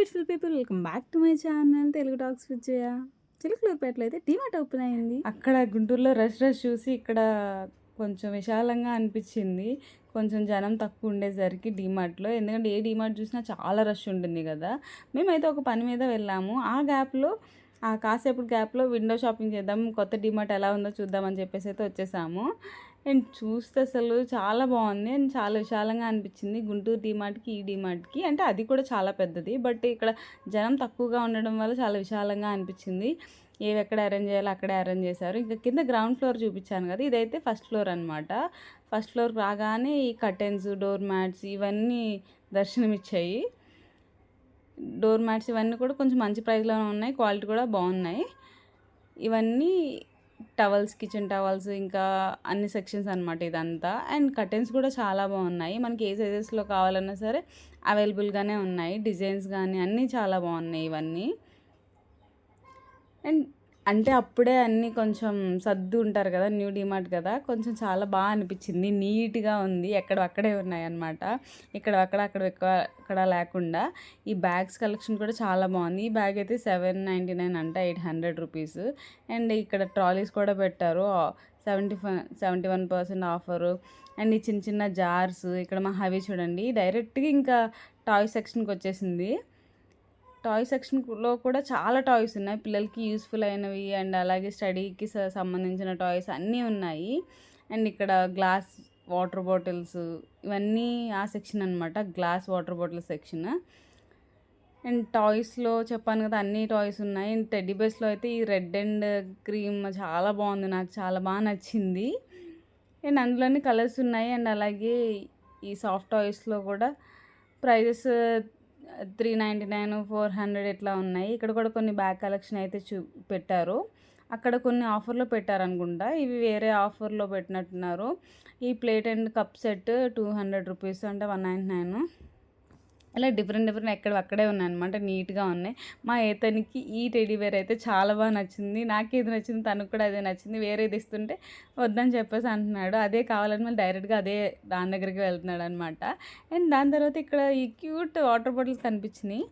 Beautiful people, welcome back to my channel Telugu talks with Jaya. చిలుకలూరుపేటలో అయితే DMart open అయింది. అక్కడ గుంటూరులో రష్ చూసి ఇక్కడ కొంచెం విశాలంగా అనిపించింది. కొంచెం జనం తక్కువ ఉండేసరికి డీమార్ట్లో, ఎందుకంటే ఏ డీమార్ట్ చూసినా చాలా రష్ ఉంటుంది కదా. మేమైతే ఒక పని మీద వెళ్ళాము. ఆ కాసేపు గ్యాప్లో విండో షాపింగ్ చేద్దాం, కొత్త డీమార్ట్ ఎలా ఉందో చూద్దామని చెప్పేసి అయితే వచ్చేసాము. అండ్ చూస్తే అసలు చాలా బాగుంది అండ్ చాలా విశాలంగా అనిపించింది. గుంటూరు డీమార్ట్కి ఈ డీమార్ట్కి అంటే అది కూడా చాలా పెద్దది, బట్ ఇక్కడ జనం తక్కువగా ఉండడం వల్ల చాలా విశాలంగా అనిపించింది. ఏవి ఎక్కడ అరేంజ్ చేయాలో అక్కడే అరేంజ్ చేశారు. ఇంకా కింద గ్రౌండ్ ఫ్లోర్ చూపించాను కదా, ఇదైతే ఫస్ట్ ఫ్లోర్ అనమాట. ఫస్ట్ ఫ్లోర్ రాగానే ఈ కర్టెన్స్, డోర్ మ్యాట్స్ ఇవన్నీ దర్శనమిచ్చాయి. డోర్ మ్యాట్స్ ఇవన్నీ కూడా కొంచెం మంచి ప్రైస్లోనే ఉన్నాయి, క్వాలిటీ కూడా బాగున్నాయి. ఇవన్నీ టవల్స్, కిచెన్ టవల్స్, ఇంకా అన్ని సెక్షన్స్ అనమాట ఇదంతా. అండ్ కర్టెన్స్ కూడా చాలా బాగున్నాయి. మనకి ఏ సైజెస్లో కావాలన్నా సరే అవైలబుల్గానే ఉన్నాయి. డిజైన్స్ కానీ అన్నీ చాలా బాగున్నాయి ఇవన్నీ. అండ్ అంటే అప్పుడే అన్నీ కొంచెం సర్దు ఉంటారు కదా, న్యూ డిమార్ట్ కదా, కొంచెం చాలా బాగా అనిపించింది. నీట్గా ఉంది, అక్కడే ఉన్నాయన్నమాట. అక్కడ లేకుండా. ఈ బ్యాగ్స్ కలెక్షన్ కూడా చాలా బాగుంది. ఈ బ్యాగ్ అయితే 799 అంట, 800 రూపీస్. అండ్ ఇక్కడ ట్రాలీస్ కూడా పెట్టారు, 71% ఆఫరు. అండ్ ఈ చిన్న చిన్న జార్స్, ఇక్కడ మా హవి చూడండి డైరెక్ట్గా ఇంకా టాయ్ సెక్షన్కి వచ్చేసింది. టాయ్ సెక్షన్లో కూడా చాలా టాయ్స్ ఉన్నాయి, పిల్లలకి యూస్ఫుల్ అయినవి అండ్ అలాగే స్టడీకి సంబంధించిన టాయ్స్ అన్నీ ఉన్నాయి. అండ్ ఇక్కడ గ్లాస్ వాటర్ బాటిల్స్ ఇవన్నీ ఆ సెక్షన్ అనమాట, glass water bottle section. And టాయ్స్లో చెప్పాను కదా అన్ని టాయ్స్ ఉన్నాయి. అండ్ టెడ్డీ బేర్స్లో అయితే ఈ రెడ్ అండ్ క్రీమ్ చాలా బాగుంది, నాకు చాలా బాగా నచ్చింది. అండ్ అందులోని కలర్స్ ఉన్నాయి. అండ్ అలాగే ఈ సాఫ్ట్ టాయ్స్లో కూడా ప్రైజెస్ 399, 400 ఇట్లా ఉన్నాయి. ఇక్కడ కూడా కొన్ని బ్యాగ్ కలెక్షన్ అయితే పెట్టారు. అక్కడ కొన్ని ఆఫర్లో పెట్టారనుకుంటా, ఇవి వేరే ఆఫర్లో పెట్టినట్టున్నారు. ఈ plate and cup set 200 rupees అంటే 199. అలా డిఫరెంట్ అక్కడే ఉన్నాయన్నమాట, నీట్గా ఉన్నాయి. మా ఏతనికి ఈ టెడ్డీ బేర్ అయితే చాలా బాగా నచ్చింది. నాకేది నచ్చింది తనకు కూడా అదే నచ్చింది. వేరేది ఇస్తుంటే వద్దని చెప్పేసి అంటున్నాడు, అదే కావాలని మళ్ళీ డైరెక్ట్గా దాని దగ్గరికి వెళ్తున్నాడు అనమాట. అండ్ దాని తర్వాత ఇక్కడ ఈ క్యూట్ వాటర్ బాటిల్స్ కనిపించినాయి,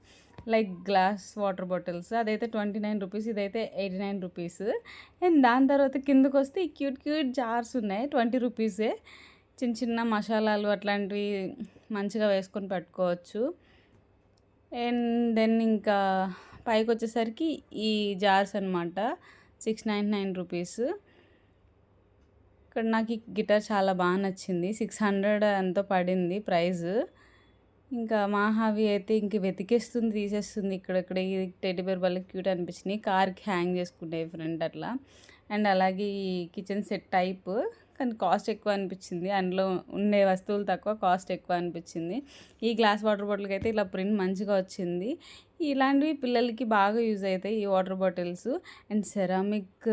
లైక్ గ్లాస్ వాటర్ బాటిల్స్. అదైతే 29 రూపీస్, ఇదైతే 89 రూపీస్. అండ్ దాని తర్వాత కిందకు వస్తే ఈ క్యూట్ జార్స్ ఉన్నాయి, 20 రూపీసే. చిన్న చిన్న మసాలాలు అట్లాంటివి మంచిగా వేసుకొని పెట్టుకోవచ్చు. అండ్ దెన్ ఇంకా పైకి వచ్చేసరికి ఈ జార్స్ అనమాట, 699 రూపీస్. ఇక్కడ నాకు ఈ గిటార్ చాలా బాగా నచ్చింది, 600 ఎంతో పడింది ప్రైస్. ఇంకా మాహావి అయితే ఇంక వెతికేస్తుంది, తీసేస్తుంది. ఇక్కడ ఈ టెడ్డీ బేర్ వల్ల క్యూట్ అనిపించినాయి, కార్కి హ్యాంగ్ చేసుకుంటే ఫ్రంట్ అట్లా. అండ్ అలాగే ఈ కిచెన్ సెట్ టైప్, కానీ కాస్ట్ ఎక్కువ అనిపించింది. అందులో ఉండే వస్తువులు తక్కువ, కాస్ట్ ఎక్కువ అనిపించింది. ఈ గ్లాస్ వాటర్ బాటిల్కి అయితే ఇలా ప్రింట్ మంచిగా వచ్చింది. ఇలాంటివి పిల్లలకి బాగా యూజ్ అవుతాయి ఈ వాటర్ బాటిల్స్. అండ్ సెరామిక్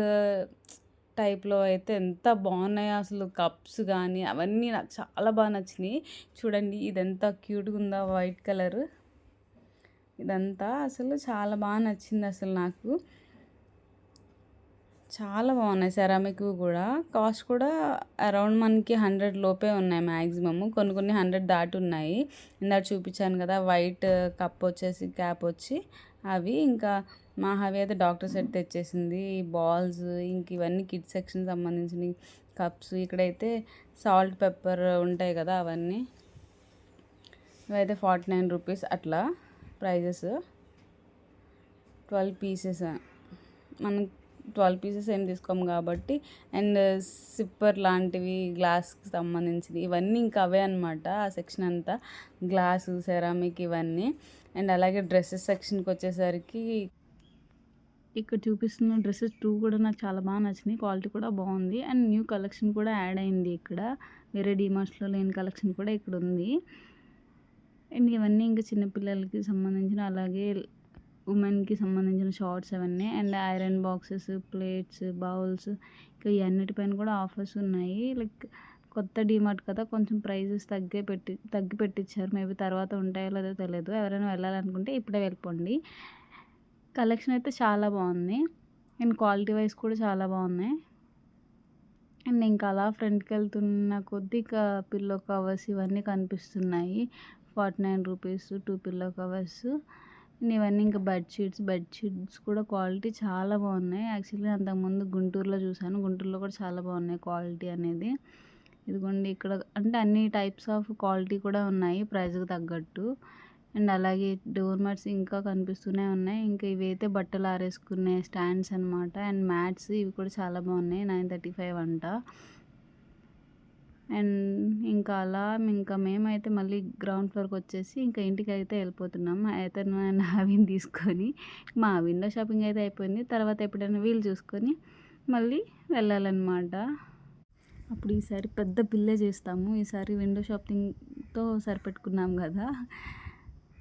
టైప్లో అయితే ఎంత బాగున్నాయో అసలు, కప్స్ కానీ అవన్నీ నాకు చాలా బాగా నచ్చినాయి. చూడండి ఇదెంత క్యూట్గా ఉందో, వైట్ కలర్. ఇదంతా అసలు చాలా బాగా నచ్చింది అసలు నాకు, చాలా బాగున్నాయి. సెరామిక్ కూడా కాస్ట్ కూడా అరౌండ్ మనకి 100 లోపే ఉన్నాయి మ్యాక్సిమము, కొన్ని 100 దాటి ఉన్నాయి. ఇందాక చూపించాను కదా వైట్ కప్ వచ్చేసి, క్యాప్ వచ్చి అవి. ఇంకా మా హవి అయితే డాక్టర్ సెట్ తెచ్చేసింది, బాల్స్, ఇంక ఇవన్నీ కిడ్స్ సెక్షన్ సంబంధించిన కప్స్. ఇక్కడైతే సాల్ట్ పెప్పర్ ఉంటాయి కదా అవన్నీ, ఇవైతే 49 రూపీస్ అట్లా ప్రైజెస్. 12 పీసెస్, మనం 12 పీసెస్ ఏం తీసుకోము కాబట్టి. అండ్ సిప్పర్ లాంటివి గ్లాస్కి సంబంధించినవి ఇవన్నీ ఇంకా అవే అనమాట, ఆ సెక్షన్ అంతా గ్లాసు, సెరామిక్ ఇవన్నీ. అండ్ అలాగే డ్రెస్సెస్ సెక్షన్కి వచ్చేసరికి ఇక్కడ చూపిస్తున్న డ్రెస్సెస్ 2 కూడా నాకు చాలా బాగా నచ్చినాయి, క్వాలిటీ కూడా బాగుంది. అండ్ న్యూ కలెక్షన్ కూడా యాడ్ అయింది ఇక్కడ, వేరే డిమార్ట్స్లో లేని కలెక్షన్ కూడా ఇక్కడ ఉంది. అండ్ ఇవన్నీ ఇంకా చిన్నపిల్లలకి సంబంధించిన, అలాగే ఉమెన్కి సంబంధించిన షార్ట్స్ అవన్నీ. And iron boxes, plates, bowls, ఇంకా ఇవన్నిటిపైన కూడా ఆఫర్స్ ఉన్నాయి. లైక్ కొత్త డిమార్ట్ కదా, కొంచెం ప్రైజెస్ తగ్గి పెట్టించారు. మేబీ తర్వాత ఉంటాయో లేదో తెలియదు. ఎవరైనా వెళ్ళాలనుకుంటే ఇప్పుడే వెళ్ళిపోండి. కలెక్షన్ అయితే చాలా బాగుంది అండ్ క్వాలిటీ వైజ్ కూడా చాలా బాగున్నాయి. అండ్ ఇంకా అలా ఫ్రంట్కి వెళ్తున్న కొద్ది పిల్లో కవర్స్ ఇవన్నీ కనిపిస్తున్నాయి, 49 రూపీస్ 2 పిల్లో కవర్స్. ఇవన్నీ ఇంకా బెడ్ షీట్స్ కూడా క్వాలిటీ చాలా బాగున్నాయి. యాక్చువల్లీ అంతకుముందు గుంటూరులో చూసాను. గుంటూరులో కూడా చాలా బాగున్నాయి క్వాలిటీ అనేది. ఇదిగోండి ఇక్కడ అంటే అన్ని టైప్స్ ఆఫ్ క్వాలిటీ కూడా ఉన్నాయి ప్రైస్కి తగ్గట్టు. అండ్ అలాగే డోర్ మ్యాట్స్ ఇంకా కనిపిస్తూనే ఉన్నాయి. ఇంకా ఇవైతే బట్టలు ఆరేసుకునే స్టాండ్స్ అనమాట. అండ్ మ్యాట్స్ ఇవి కూడా చాలా బాగున్నాయి. 935 అంట. అండ్ ఇంకా అలా ఇంకా మేమైతే మళ్ళీ గ్రౌండ్ ఫ్లోర్కి వచ్చేసి ఇంకా ఇంటికి అయితే వెళ్ళిపోతున్నాం. అయితే అవిని తీసుకొని మా విండో షాపింగ్ అయితే అయిపోయింది. తర్వాత ఎప్పుడైనా వీలు చూసుకొని మళ్ళీ వెళ్ళాలన్నమాట. అప్పుడు ఈసారి పెద్ద బిల్లే చేస్తాము. ఈసారి విండో షాపింగ్తో సరిపెట్టుకున్నాం కదా.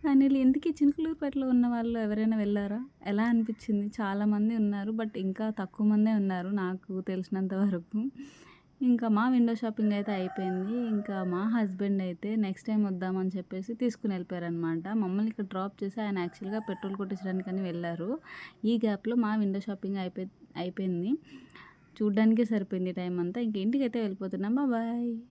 అనిల్ ఇంతకీ చినుకులూరుపేటలో ఉన్న వాళ్ళు ఎవరైనా వెళ్ళారా? ఎలా అనిపించింది? చాలామంది ఉన్నారు, బట్ ఇంకా తక్కువ మందే ఉన్నారు నాకు తెలిసినంత వరకు. ఇంకా మా విండో షాపింగ్ అయితే అయిపోయింది. ఇంకా మా హస్బెండ్ అయితే నెక్స్ట్ టైం వద్దామని చెప్పేసి తీసుకుని వెళ్ళిపోయారనమాట. మమ్మల్ని ఇక్కడ డ్రాప్ చేసి ఆయన యాక్చువల్గా పెట్రోల్ కొట్టించడానికని వెళ్ళారు. ఈ గ్యాప్లో మా విండో షాపింగ్ అయిపోయింది. చూడ్డానికే సరిపోయింది టైం అంతా. ఇంక ఇంటికైతే వెళ్ళిపోతున్నాం. బాయ్.